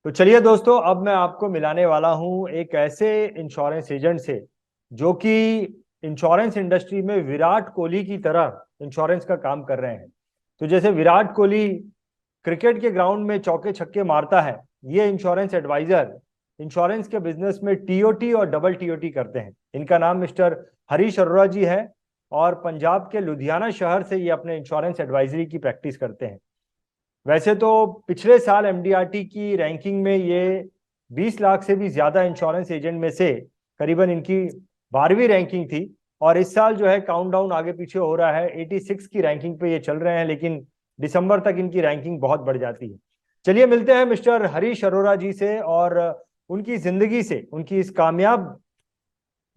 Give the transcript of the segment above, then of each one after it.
तो चलिए दोस्तों, अब मैं आपको मिलाने वाला हूं एक ऐसे इंश्योरेंस एजेंट से जो कि इंश्योरेंस इंडस्ट्री में विराट कोहली की तरह इंश्योरेंस का काम कर रहे हैं। तो जैसे विराट कोहली क्रिकेट के ग्राउंड में चौके छक्के मारता है, ये इंश्योरेंस एडवाइजर इंश्योरेंस के बिजनेस में टीओटी और डबल टीओटी करते हैं। इनका नाम मिस्टर हरीश अरोड़ा जी है और पंजाब के लुधियाना शहर से ये अपने इंश्योरेंस एडवाइजरी की प्रैक्टिस करते हैं। वैसे तो पिछले साल एमडीआरटी की रैंकिंग में ये 20 लाख से भी ज्यादा इंश्योरेंस एजेंट में से करीबन इनकी 12वीं रैंकिंग थी। और इस साल जो है काउंटडाउन आगे पीछे हो रहा है, 86 की रैंकिंग पे ये चल रहे हैं, लेकिन दिसंबर तक इनकी रैंकिंग बहुत बढ़ जाती है। चलिए मिलते हैं मिस्टर हरीश अरोड़ा जी से और उनकी जिंदगी से, उनकी इस कामयाब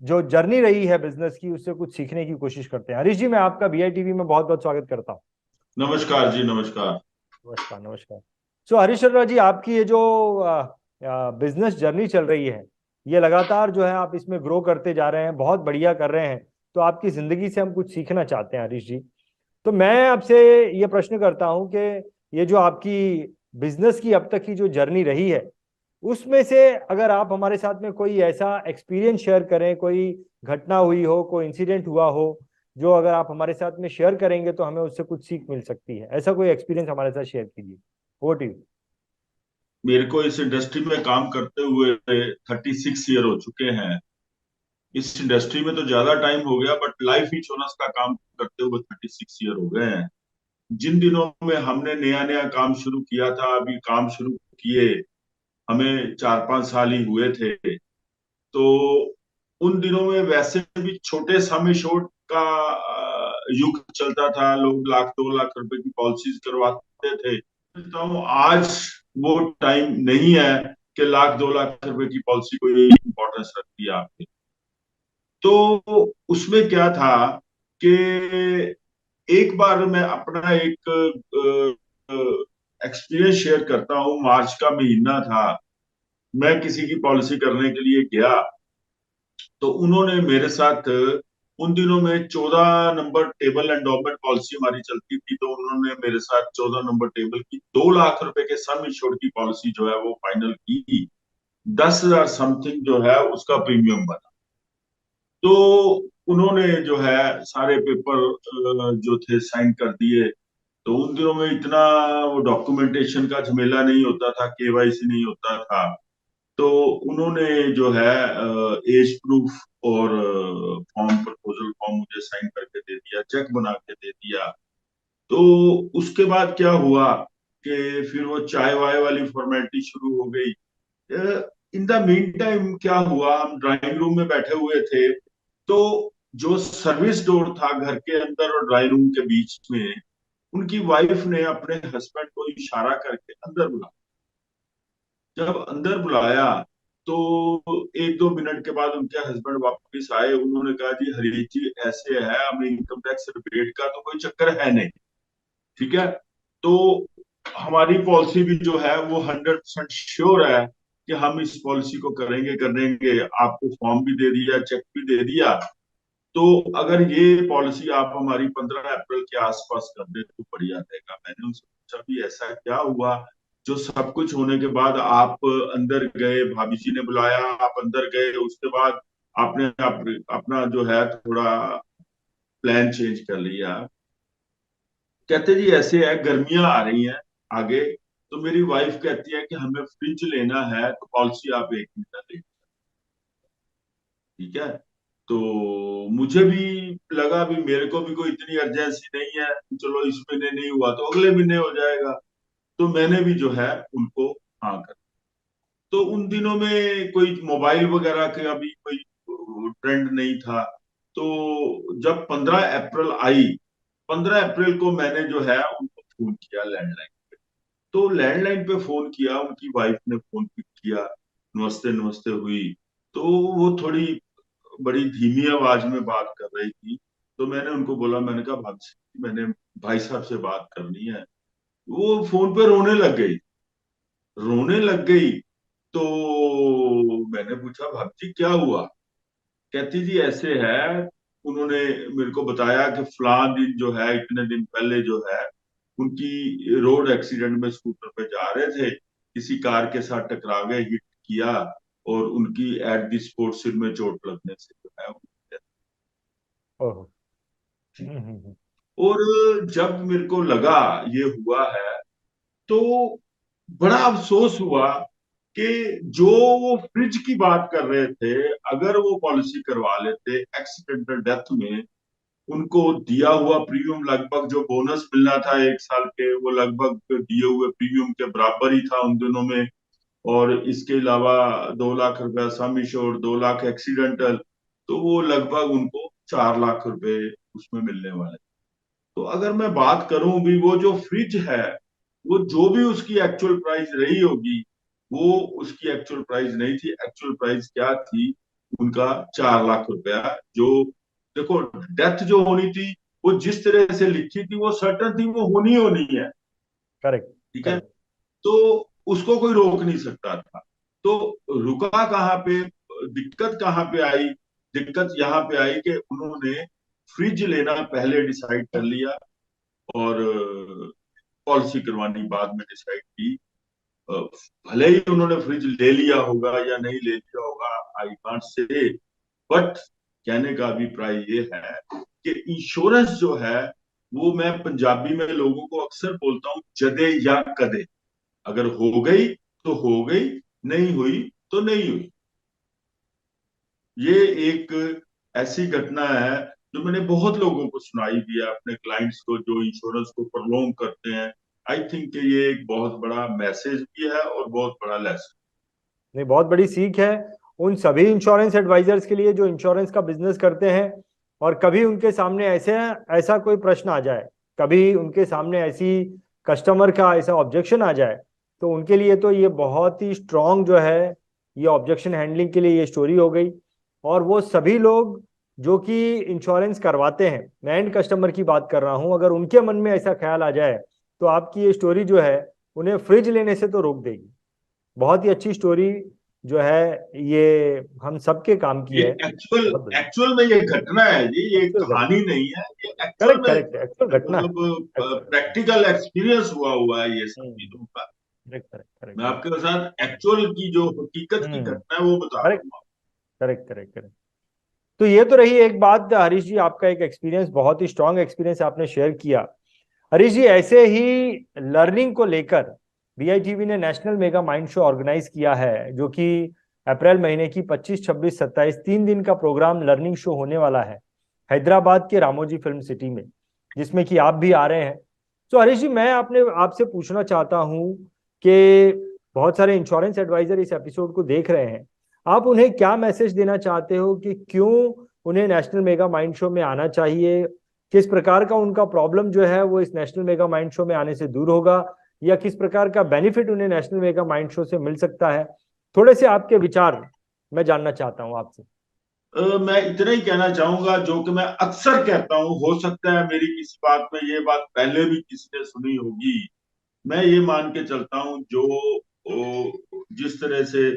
जो जर्नी रही है बिजनेस की, उससे कुछ सीखने की कोशिश करते हैं। हरीश जी, मैं आपका बीआईटीवी में बहुत बहुत स्वागत करता हूँ। नमस्कार जी, नमस्कार। नमस्कार नमस्कार। सो हरीश चंद्रा जी, आपकी ये जो बिजनेस जर्नी चल रही है, ये लगातार जो है आप इसमें ग्रो करते जा रहे हैं, बहुत बढ़िया कर रहे हैं। तो आपकी जिंदगी से हम कुछ सीखना चाहते हैं हरीश जी। तो मैं आपसे ये प्रश्न करता हूं कि ये जो आपकी बिजनेस की अब तक की जो जर्नी रही है, उसमें से अगर आप हमारे साथ में कोई ऐसा एक्सपीरियंस शेयर करें, कोई घटना हुई हो, कोई इंसिडेंट हुआ हो, जो अगर आप हमारे साथ में शेयर करेंगे तो हमें उससे कुछ सीख मिल सकती है, ऐसा कोई एक्सपीरियंस हमारे साथ शेयर कीजिए। Over to you. मेरे को इस इंडस्ट्री में काम करते हुए 36 ईयर हो चुके हैं। इस इंडस्ट्री में तो ज्यादा टाइम हो गया, बट लाइफ इंश्योरेंस का काम करते हुए 36 ईयर हो गए हैं। जिन दिनों में हमने नया नया काम शुरू किया था, अभी काम शुरू किए हमें 4-5 साल ही हुए थे। तो उन दिनों में वैसे भी छोटे सम एश्योर्ड का युग चलता था। लोग 1 लाख 2 लाख रुपए की पॉलिसीज करवाते थे। तो आज वो टाइम नहीं है कि 1 लाख 2 लाख रुपए की पॉलिसी कोई इंपॉर्टेंस रखती है आपके। तो उसमें क्या था कि एक बार मैं अपना एक एक्सपीरियंस शेयर करता हूँ। मार्च का महीना था, मैं किसी की पॉलिसी करने के लिए गया। तो उन्होंने मेरे साथ, उन दिनों में 14 नंबर टेबल एंडोमेंट पॉलिसी हमारी चलती थी, तो उन्होंने मेरे साथ 14 नंबर टेबल की 2 लाख रुपए के सम इंश्योर्ड की पॉलिसी जो है वो फाइनल की। 10,000 समथिंग जो है उसका प्रीमियम बना। तो उन्होंने जो है सारे पेपर जो थे साइन कर दिए। तो उन दिनों में इतना वो डॉक्यूमेंटेशन का झमेला नहीं होता था, केवाईसी नहीं होता था। तो उन्होंने जो है एज प्रूफ और फॉर्म, प्रपोजल फॉर्म मुझे साइन करके दे दिया, चेक बना के दे दिया। तो उसके बाद क्या हुआ कि फिर वो चाय वाय वाली फॉर्मेलिटी शुरू हो गई। इन द मीन टाइम क्या हुआ, हम ड्राइंग रूम में बैठे हुए थे। तो जो सर्विस डोर था घर के अंदर और ड्राइंग रूम के बीच में, उनकी वाइफ ने अपने हस्बैंड को इशारा करके अंदर बुलाया। जब अंदर बुलाया तो 1-2 मिनट के बाद उनके हस्बैंड वापस आए। उन्होंने कहा, जी हरीश जी ऐसे है, हमें इनकम टैक्स रिबेट का तो कोई चक्कर है नहीं, ठीक है। तो हमारी पॉलिसी भी जो है वो 100% श्योर है कि हम इस पॉलिसी को करेंगे करेंगे। आपको फॉर्म भी दे दिया, चेक भी दे दिया। तो अगर ये पॉलिसी आप हमारी 15 अप्रैल के आसपास कर दे तो बढ़िया रहेगा। मैंने उनसे पूछा भी ऐसा क्या हुआ जो सब कुछ होने के बाद आप अंदर गए, भाभी जी ने बुलाया, आप अंदर गए, उसके बाद आपने अपना जो है थोड़ा प्लान चेंज कर लिया। कहते जी ऐसे है, गर्मियां आ रही हैं आगे, तो मेरी वाइफ कहती है कि हमें फ्रिज लेना है, तो पॉलिसी आप 1 महीना ले, ठीक है। तो मुझे भी लगा भी मेरे को भी कोई इतनी अर्जेंसी नहीं है, चलो इस महीने नहीं हुआ तो अगले महीने हो जाएगा। तो मैंने भी जो है उनको हाँ कर। तो उन दिनों में कोई मोबाइल वगैरह का भी कोई ट्रेंड नहीं था। तो जब 15 अप्रैल आई, 15 अप्रैल को मैंने जो है उनको फोन किया लैंडलाइन। तो लैंडलाइन पे फोन किया, उनकी वाइफ ने फोन पिक किया, नमस्ते नमस्ते हुई। तो वो थोड़ी बड़ी धीमी आवाज में बात कर रही थी। तो मैंने उनको बोला, मैंने कहा भाभी जी, मैंने भाई साहब से बात करनी है। वो फोन पे रोने लग गई, रोने लग गई। तो मैंने पूछा, भाभी जी क्या हुआ? कहती जी ऐसे है। उन्होंने मेरे को बताया कि फलां दिन जो है, इतने दिन पहले जो है, उनकी रोड एक्सीडेंट में स्कूटर पे जा रहे थे, किसी कार के साथ टकरा गए, हिट किया, और उनकी एट द स्पॉट सिर में चोट लगने से जो है उनकी death ओहो। थी। हम्म। और जब मेरे को लगा ये हुआ है, तो बड़ा अफसोस हुआ कि जो वो फ्रिज की बात कर रहे थे, अगर वो पॉलिसी करवा लेते एक्सीडेंटल डेथ में, उनको दिया हुआ प्रीमियम लगभग जो बोनस मिलना था 1 साल के, वो लगभग दिए हुए प्रीमियम के बराबर ही था उन दिनों में। और इसके अलावा 2 लाख रुपया सम इंश्योर्ड, 2 लाख एक्सीडेंटल, तो वो लगभग उनको 4 लाख रुपए उसमें मिलने वाले। तो अगर मैं बात करूं भी, वो जो फ्रिज है, वो जो भी उसकी एक्चुअल प्राइस रही होगी, वो उसकी एक्चुअल प्राइस नहीं थी। एक्चुअल प्राइस क्या थी उनका? 4 लाख रुपया। जो देखो, डेथ जो होनी थी, वो जिस तरह से लिखी थी वो सर्टन थी, वो होनी होनी है। करेक्ट। ठीक है। करेक्ट। तो उसको कोई रोक नहीं सकता था। तो रुका कहाँ पे, दिक्कत कहाँ पे आई? दिक्कत यहाँ पे आई कि उन्होंने फ्रिज लेना पहले डिसाइड कर लिया, और पॉलिसी करवानी बाद में डिसाइड की। अ, भले ही उन्होंने फ्रिज ले लिया होगा या नहीं ले लिया होगा, आई कांट से, बट कहने का अभिप्राय ये है कि इंश्योरेंस जो है, वो मैं पंजाबी में लोगों को अक्सर बोलता हूँ, जदे या कदे। अगर हो गई तो हो गई, नहीं हुई तो नहीं हुई। ये एक ऐसी घटना है जो मैंने बहुत लोगों को सुनाई भी है, अपने क्लाइंट्स को जो इंश्योरेंस को प्रलोंग करते हैं। आई थिंक ये एक बहुत बड़ा मैसेज भी है और बहुत बड़ा लेसन। नहीं, बहुत बड़ी सीख है उन सभी इंश्योरेंस एडवाइजर्स के लिए जो इंश्योरेंस का बिजनेस करते हैं, और कभी उनके सामने ऐसे ऐसा कोई प्रश्न आ जाए, कभी उनके सामने ऐसी कस्टमर का ऐसा ऑब्जेक्शन आ जाए, तो उनके लिए तो ये बहुत ही स्ट्रांग जो है, ये ऑब्जेक्शन हैंडलिंग के लिए ये स्टोरी हो गई। और वो सभी लोग जो कि इंश्योरेंस करवाते हैं, मैं एंड कस्टमर की बात कर रहा हूं, अगर उनके मन में ऐसा ख्याल आ जाए, तो आपकी ये स्टोरी जो है उन्हें फ्रिज लेने से तो रोक देगी। बहुत ही अच्छी स्टोरी जो है, ये हम सबके काम की ये है। एक्चुअल बहुत बढ़िया। एक्चुअल में ये घटना है जी, ये एक्चुअल घटना। कहानी नहीं है, ये एक्चुअल करेक्ट में करेक्ट, एक्चुअल घटना है। मतलब एक्चुअल। प्रैक्टिकल एक्सपीरियंस हुआ हुआ है ये सब चीजों का। करेक्ट करेक्ट करेक्ट मैं करेक्ट। आपके साथ एक्चुअल की जो हकीकत की हम्म। घटना है वो बता रहा करेक्ट हूँ। Correct correct correct. तो ये तो रही एक बात, हरीश जी आपका एक एक्सपीरियंस, बहुत ही स्ट्रांग एक्सपीरियंस आपने शेयर किया। हरीश जी, ऐसे ही लर्निंग को लेकर बीआईटीवी ने national mega mind show organise किया है, जो कि अप्रैल महीने की 25, 26, 27 3 दिन का प्रोग्राम लर्निंग शो होने वाला है हैदराबाद के रामोजी फिल्म सिटी में, जिसमें कि आप भी आ रहे हैं। तो हरीश जी, मैं आपने आपसे पूछना चाहता हूं कि बहुत सारे इंश्योरेंस एडवाइजर इस एपिसोड को देख रहे हैं, आप उन्हें क्या मैसेज देना चाहते हो कि क्यों उन्हें नेशनल मेगा माइंड शो में आना चाहिए? किस प्रकार का उनका प्रॉब्लम जो है वो इस नेशनल मेगा माइंड शो में आने से दूर होगा, या किस प्रकार का बेनिफिट उन्हें नेशनल मेगा माइंड शो से मिल सकता है? थोड़े से आपके विचार मैं जानना चाहता हूं आपसे। मैं इतना ही कहना चाहूंगा जो कि मैं अक्सर कहता हूँ, हो सकता है मेरी किसी बात में ये बात पहले भी किसी ने सुनी होगी। मैं ये मान के चलता हूँ, जो जिस तरह से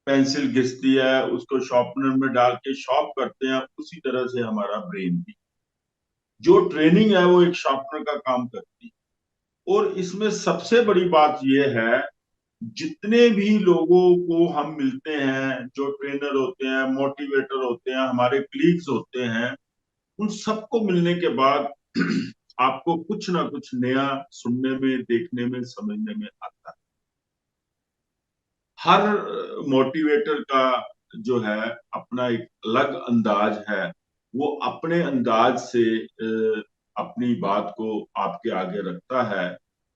पेंसिल घिसती है उसको शार्पनर में डाल के शार्प करते हैं, उसी तरह से हमारा ब्रेन भी, जो ट्रेनिंग है वो एक शार्पनर का काम करती है। और इसमें सबसे बड़ी बात यह है, जितने भी लोगों को हम मिलते हैं, जो ट्रेनर होते हैं, मोटिवेटर होते हैं, हमारे क्लीग्स होते हैं, उन सबको मिलने के बाद आपको कुछ ना कुछ नया सुनने में, देखने में, समझने में आता है। हर मोटिवेटर का जो है अपना एक अलग अंदाज है। वो अपने अंदाज से अपनी बात को आपके आगे रखता है,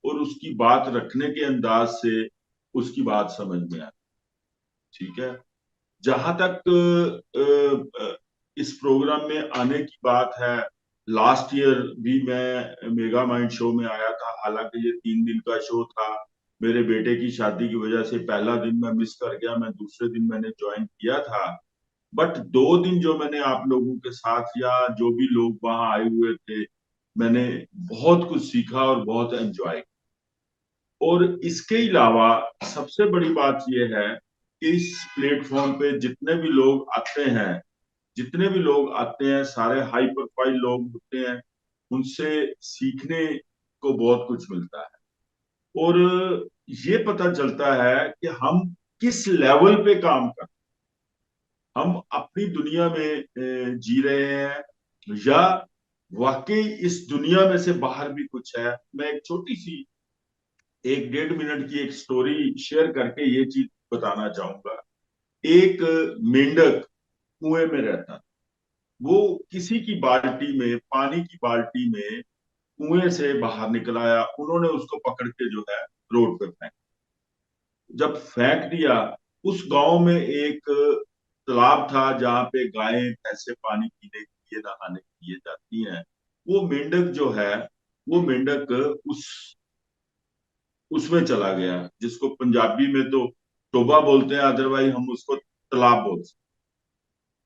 और उसकी बात रखने के अंदाज से उसकी बात समझ में आती है। ठीक है। जहां तक इस प्रोग्राम में आने की बात है, लास्ट ईयर भी मैं मेगा माइंड शो में आया था, हालांकि ये 3 दिन का शो था। मेरे बेटे की शादी की वजह से पहला दिन मैं मिस कर गया, मैं दूसरे दिन मैंने ज्वाइन किया था। बट 2 दिन जो मैंने आप लोगों के साथ, या जो भी लोग वहां आए हुए थे, मैंने बहुत कुछ सीखा और बहुत एंजॉय। और इसके अलावा सबसे बड़ी बात यह है कि इस प्लेटफॉर्म पे जितने भी लोग आते हैं, सारे हाई प्रोफाइल लोग होते हैं। उनसे सीखने को बहुत कुछ मिलता है। और ये पता चलता है कि हम किस लेवल पे काम कर, हम अपनी दुनिया में जी रहे हैं या वाकई इस दुनिया में से बाहर भी कुछ है। मैं एक छोटी सी 1-1.5 मिनट की एक स्टोरी शेयर करके ये चीज बताना चाहूंगा। एक मेंढक कुएं में रहता था। वो किसी की बाल्टी में, पानी की बाल्टी में कुएं से बाहर निकल आया। उन्होंने उसको पकड़ के जो है रोड पे फेंक, जब फेंक दिया, उस गांव में एक तालाब था जहां पे गायें भैंसे पानी पीने के लिए, नहाने के लिए जाती हैं। वो मेंढक जो है, वो मेंढक उस उसमें चला गया, जिसको पंजाबी में तो टोबा बोलते हैं, अदरवाइज हम उसको तालाब बोलते हैं।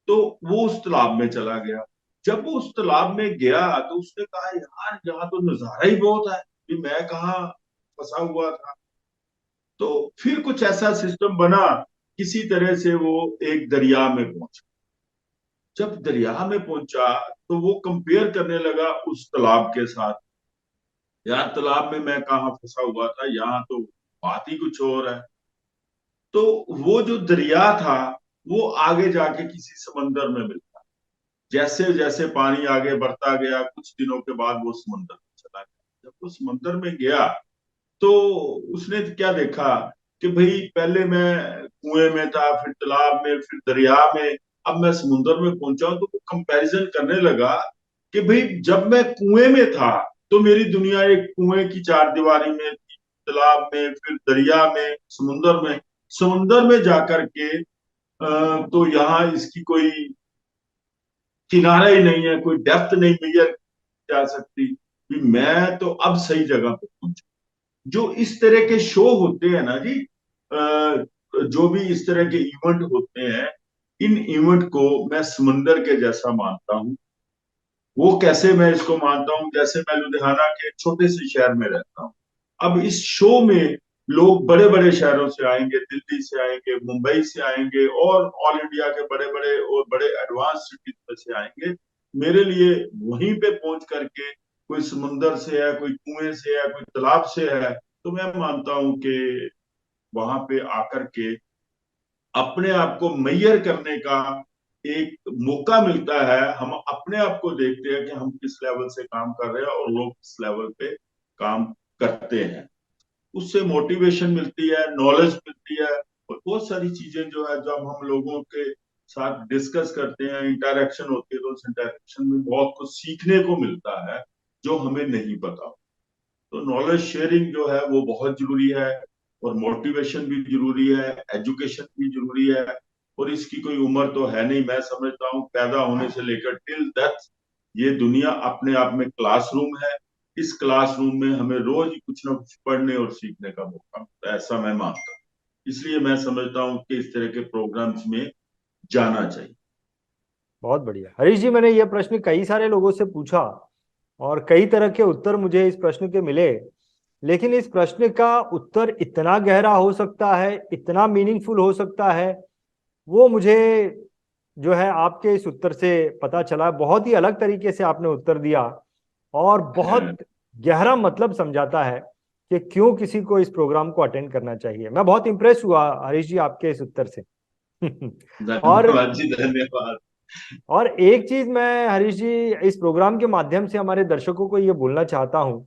तो वो उस तालाब में चला गया। जब वो उस तालाब में गया तो उसने कहा, यार यहाँ तो नजारा ही बहुत है, कि मैं कहाँ फंसा हुआ था। तो फिर कुछ ऐसा सिस्टम बना, किसी तरह से वो एक दरिया में पहुंचा। जब दरिया में पहुंचा तो वो कंपेयर करने लगा उस तालाब के साथ। यार तालाब में मैं कहाँ फंसा हुआ था, यहाँ तो बात ही कुछ और है। तो वो जो दरिया था, वो आगे जाके किसी समंदर में मिलता। जैसे जैसे पानी आगे बढ़ता गया, कुछ दिनों के बाद वो समंदर में चला गया। जब वो समंदर में गया तो उसने क्या देखा कि भाई पहले मैं कुएं में था, फिर तालाब में, फिर दरिया में, अब मैं समुद्र में पहुंचा हूं। तो वो कंपैरिजन करने लगा कि भाई जब मैं कुएं में था तो मेरी दुनिया एक कुएं की चार दीवारी में थी, तालाब में, फिर दरिया में, समुंदर में जाकर के तो यहाँ इसकी कोई किनारा ही नहीं है, कोई डेप्थ नहीं मेजर जा सकती। कि मैं तो अब सही जगह पे पहुंचा। जो इस तरह के शो होते हैं ना जी, जो भी इस तरह के इवेंट होते हैं, इन इवेंट को मैं समंदर के जैसा मानता हूँ। वो कैसे मैं इसको मानता हूँ, जैसे मैं लुधियाना के एक छोटे से शहर में रहता हूँ। अब इस शो में लोग बड़े बड़े शहरों से आएंगे, दिल्ली से आएंगे, मुंबई से आएंगे, और ऑल इंडिया के बड़े बड़े और बड़े एडवांस सिटीज में से आएंगे। मेरे लिए वहीं पे पहुंच करके, कोई समुंदर से है, कोई कुएं से है, कोई तालाब से है, तो मैं मानता हूं कि वहां पे आकर के अपने आप को मैयर करने का एक मौका मिलता है। हम अपने आप को देखते हैं कि हम किस लेवल से काम कर रहे हैं और लोग किस लेवल पे काम करते हैं। उससे मोटिवेशन मिलती है, नॉलेज मिलती है, और बहुत सारी चीजें जो है, जब हम लोगों के साथ डिस्कस करते हैं, इंटरेक्शन होती है, तो उस इंटरेक्शन में बहुत कुछ सीखने को मिलता है जो हमें नहीं पता। तो नॉलेज शेयरिंग जो है वो बहुत जरूरी है, और मोटिवेशन भी जरूरी है, एजुकेशन भी जरूरी है। और इसकी कोई उम्र तो है नहीं। मैं समझता हूँ पैदा होने से लेकर टिल डेथ ये दुनिया अपने आप में क्लासरूम है। इस क्लासरूम में हमें रोज कुछ ना कुछ पढ़ने और सीखने का मौका मिलता है, ऐसा मैं मानता हूँ। इसलिए मैं समझता हूँ कि इस तरह के प्रोग्राम्स में जाना चाहिए। बहुत बढ़िया हरीश जी, मैंने यह प्रश्न कई सारे लोगों से पूछा और कई तरह के उत्तर मुझे इस प्रश्न के मिले, लेकिन इस प्रश्न का उत्तर इतना गहरा हो सकता है, इतना मीनिंगफुल हो सकता है, वो मुझे जो है आपके इस उत्तर से पता चला। बहुत ही अलग तरीके से आपने उत्तर दिया और बहुत गहरा मतलब समझाता है कि क्यों किसी को इस प्रोग्राम को अटेंड करना चाहिए। मैं बहुत इंप्रेस हुआ हरीश जी आपके इस उत्तर से। और धन्यवाद जी, धन्यवाद। और एक चीज मैं हरीश जी इस प्रोग्राम के माध्यम से हमारे दर्शकों को ये बोलना चाहता हूं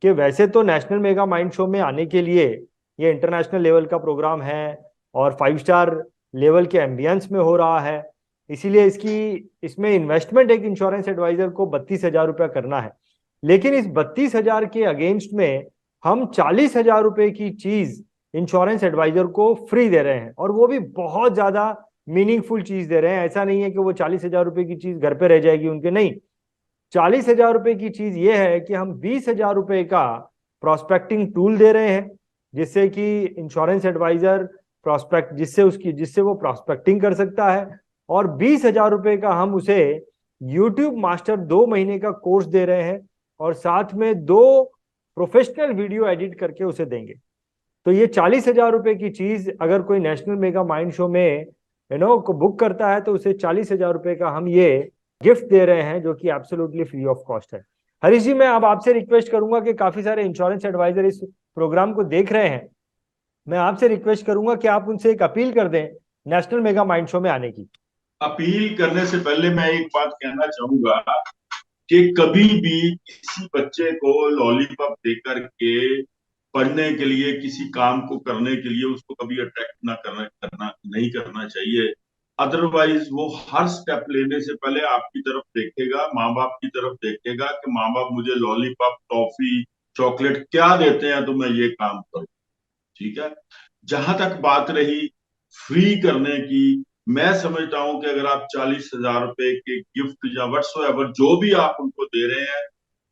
कि वैसे तो नेशनल मेगा माइंड शो में आने के लिए ये इंटरनेशनल लेवल का प्रोग्राम है और 5 स्टार लेवल के एम्बियंस में हो रहा है, इसीलिए इसमें इन्वेस्टमेंट एक इंश्योरेंस एडवाइजर को 32,000 रुपया करना है। लेकिन इस 32,000 के अगेंस्ट में हम 40,000 रुपए की चीज इंश्योरेंस एडवाइजर को फ्री दे रहे हैं, और वो भी बहुत ज्यादा मीनिंगफुल चीज दे रहे हैं। ऐसा नहीं है कि वो 40,000 रुपए की चीज घर पे रह जाएगी उनके, नहीं। 40,000 रुपए की चीज ये है कि हम 20,000 रुपए का प्रोस्पेक्टिंग टूल दे रहे हैं, जिससे कि इंश्योरेंस एडवाइजर प्रोस्पेक्ट जिससे वो प्रोस्पेक्टिंग कर सकता है। और 20,000 रुपए का हम उसे यूट्यूब मास्टर 2 महीने का कोर्स दे रहे हैं, और साथ में 2 प्रोफेशनल वीडियो एडिट करके उसे देंगे। तो ये 40,000 रुपए की चीज अगर कोई नेशनल मेगा माइंड शो में को बुक करता है तो उसे 40,000 रुपए का हम ये गिफ्ट दे रहे हैं, जो कि एब्सोल्युटली फ्री ऑफ कॉस्ट है। हरीश जी, मैं अब आपसे रिक्वेस्ट करूंगा कि काफी सारे इंश्योरेंस एडवाइजर इस प्रोग्राम को देख रहे हैं, मैं आपसे रिक्वेस्ट करूंगा कि आप उनसे एक अपील कर दें नेशनल मेगा माइंड शो में आने की। अपील करने से पहले मैं एक बात कहना चाहूंगा कि कभी भी किसी बच्चे को लॉलीपॉप देकर के पढ़ने के लिए, किसी काम को करने के लिए उसको कभी अट्रैक्ट ना करना करना नहीं करना चाहिए। अदरवाइज वो हर स्टेप लेने से पहले आपकी तरफ देखेगा, माँ बाप की तरफ देखेगा कि माँ बाप मुझे लॉलीपॉप, टॉफी, चॉकलेट क्या देते हैं तो मैं ये काम करूं। ठीक है। जहां तक बात रही फ्री करने की, मैं समझता हूं कि अगर आप 40,000 रुपए के गिफ्ट या व्हाट्सएवर जो भी आप उनको दे रहे हैं,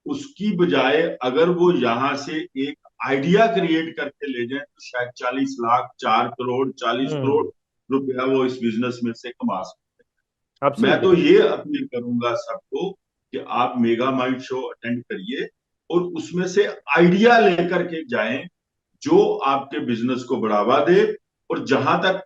उसकी बजाय अगर वो यहाँ से एक आइडिया क्रिएट करके ले जाए तो शायद 40 लाख, 4 करोड़, 40 करोड़ हम्म। रुपया वो इस बिजनेस में से कमा सकते हैं। मैं एब्सोल्युटली। तो ये अपील करूंगा सबको कि आप मेगा माइंड शो अटेंड करिए और उसमें से आइडिया लेकर के जाएं जो आपके बिजनेस को बढ़ावा दे। और जहां तक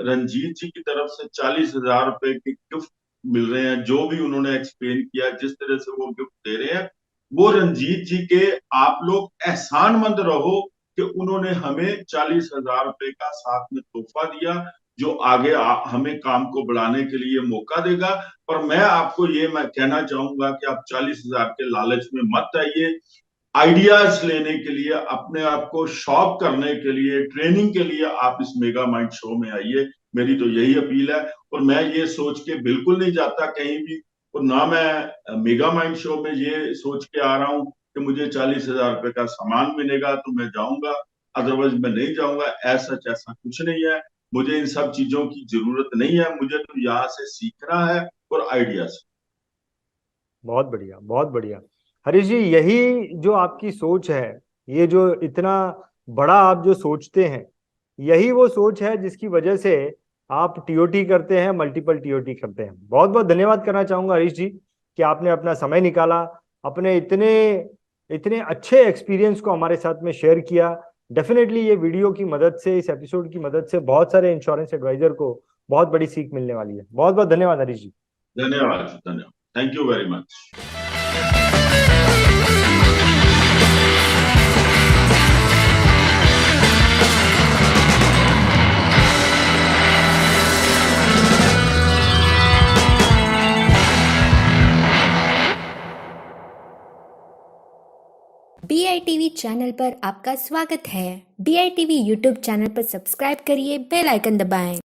रंजीत जी की तरफ से 40,000 रुपए के गिफ्ट मिल रहे हैं, जो भी उन्होंने एक्सप्लेन किया, जिस तरह से वो गिफ्ट दे रहे हैं, वो रंजीत जी के आप लोग एहसानमंद रहो कि उन्होंने हमें 40,000 रुपए का साथ में तोहफा दिया, जो आगे हमें काम को बढ़ाने के लिए मौका देगा। पर मैं आपको ये मैं कहना चाहूंगा कि आप 40,000 के लालच में मत आइए। आइडियाज लेने के लिए, अपने आप को शॉप करने के लिए, ट्रेनिंग के लिए आप इस मेगा माइंड शो में आइए। मेरी तो यही अपील है। और मैं ये सोच के बिल्कुल नहीं जाता कहीं भी, और ना मैं मेगा माइंड शो में ये सोच के आ रहा हूं कि मुझे 40,000 रुपए का सामान मिलेगा तो मैं जाऊंगा, अदरवाइज मैं नहीं जाऊंगा। ऐसा ऐसा कुछ नहीं है। मुझे इन सब चीजों की जरूरत नहीं है। मुझे तो यहाँ से सीखना है और आइडियाज। बहुत बढ़िया, बहुत बढ़िया। हरीश जी, यही जो आपकी सोच है, ये जो इतना बड़ा आप जो सोचते हैं, यही वो सोच है जिसकी वजह से आप टीओटी करते हैं, मल्टीपल टीओटी करते हैं। बहुत बहुत धन्यवाद करना चाहूंगा हरीश जी कि आपने अपना समय निकाला, अपने इतने इतने अच्छे एक्सपीरियंस को हमारे साथ में शेयर किया। डेफिनेटली ये वीडियो की मदद से, इस एपिसोड की मदद से बहुत सारे इंश्योरेंस एडवाइजर को बहुत बड़ी सीख मिलने वाली है। बहुत बहुत धन्यवाद हरीश जी। धन्यवाद, धन्यवाद। Thank you very much. BITV channel पर आपका स्वागत है। BITV यूट्यूब चैनल पर सब्सक्राइब करिए, बेल आइकन दबाएं।